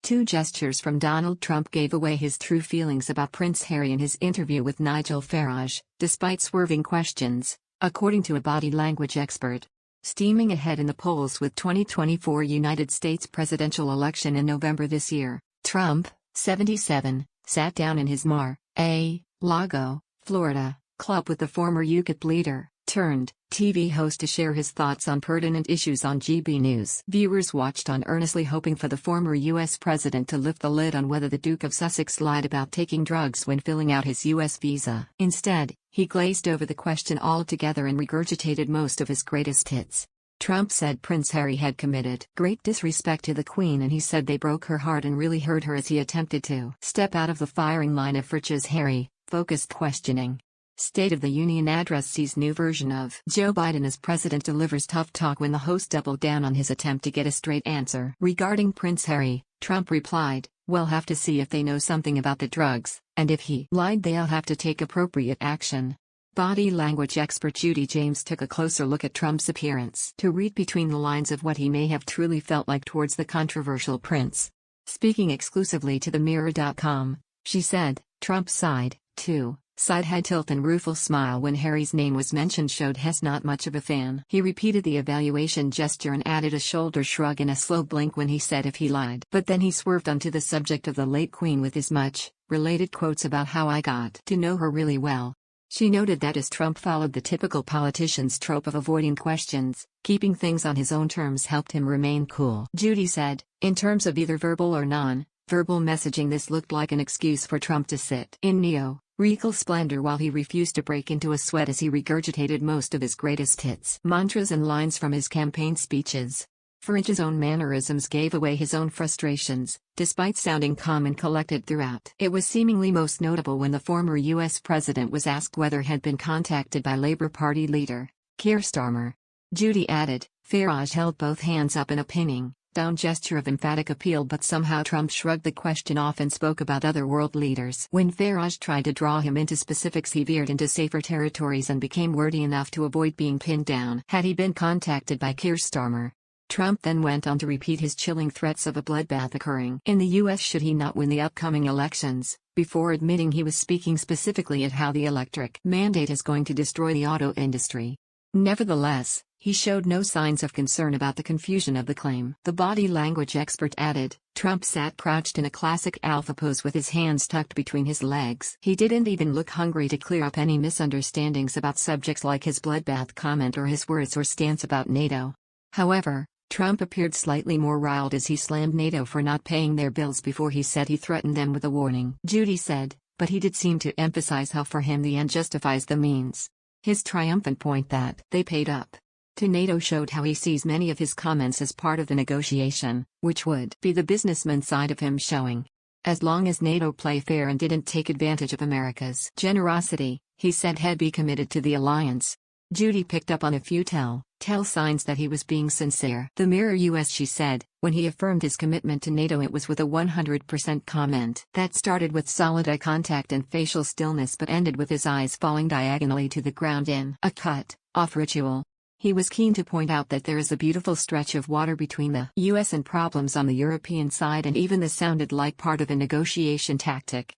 Two gestures from Donald Trump gave away his true feelings about Prince Harry in his interview with Nigel Farage, despite swerving questions, according to a body language expert. Steaming ahead in the polls with 2024 United States presidential election in November this year, Trump, 77, sat down in his Mar-a-Lago, Florida, club with the former UKIP leader, turned TV host to share his thoughts on pertinent issues on GB News. Viewers watched on earnestly hoping for the former US president to lift the lid on whether the Duke of Sussex lied about taking drugs when filling out his US visa. Instead, he glazed over the question altogether and regurgitated most of his greatest hits. Trump said Prince Harry had committed great disrespect to the Queen, and he said they broke her heart and really hurt her as he attempted to step out of the firing line of Farage's Harry-focused questioning. State of the Union address sees new version of Joe Biden as president delivers tough talk when the host doubled down on his attempt to get a straight answer. Regarding Prince Harry, Trump replied, "We'll have to see if they know something about the drugs, and if he lied they'll have to take appropriate action." Body language expert Judy James took a closer look at Trump's appearance to read between the lines of what he may have truly felt like towards the controversial prince. Speaking exclusively to themirror.com, she said, Trump sighed, too. Side head tilt and rueful smile when Harry's name was mentioned showed he's not much of a fan. He repeated the evaluation gesture and added a shoulder shrug and a slow blink when he said if he lied. But then he swerved onto the subject of the late Queen with his much-related quotes about how I got to know her really well. She noted that as Trump followed the typical politician's trope of avoiding questions, keeping things on his own terms helped him remain cool. Judy said, in terms of either verbal or non-verbal messaging, this looked like an excuse for Trump to sit in regal splendor while he refused to break into a sweat as he regurgitated most of his greatest hits. Mantras and lines from his campaign speeches. Farage's own mannerisms gave away his own frustrations, despite sounding calm and collected throughout. It was seemingly most notable when the former U.S. president was asked whether he had been contacted by Labour Party leader Keir Starmer. Judy added, Farage held both hands up in a pinning down gesture of emphatic appeal, but somehow Trump shrugged the question off and spoke about other world leaders. When Farage tried to draw him into specifics, he veered into safer territories and became wordy enough to avoid being pinned down. Had he been contacted by Keir Starmer? Trump then went on to repeat his chilling threats of a bloodbath occurring in the U.S. should he not win the upcoming elections, before admitting he was speaking specifically at how the electric mandate is going to destroy the auto industry. Nevertheless, he showed no signs of concern about the confusion of the claim. The body language expert added, Trump sat crouched in a classic alpha pose with his hands tucked between his legs. He didn't even look hungry to clear up any misunderstandings about subjects like his bloodbath comment or his words or stance about NATO. However, Trump appeared slightly more riled as he slammed NATO for not paying their bills before he said he threatened them with a warning. Judy said, but he did seem to emphasize how for him the end justifies the means. His triumphant point that they paid up to NATO showed how he sees many of his comments as part of the negotiation, which would be the businessman side of him showing. As long as NATO play fair and didn't take advantage of America's generosity, he said he'd be committed to the alliance. Judy picked up on a few tell signs that he was being sincere. The Mirror US, she said, when he affirmed his commitment to NATO it was with a 100% comment that started with solid eye contact and facial stillness but ended with his eyes falling diagonally to the ground in a cut-off ritual. He was keen to point out that there is a beautiful stretch of water between the US and problems on the European side, and even this sounded like part of a negotiation tactic.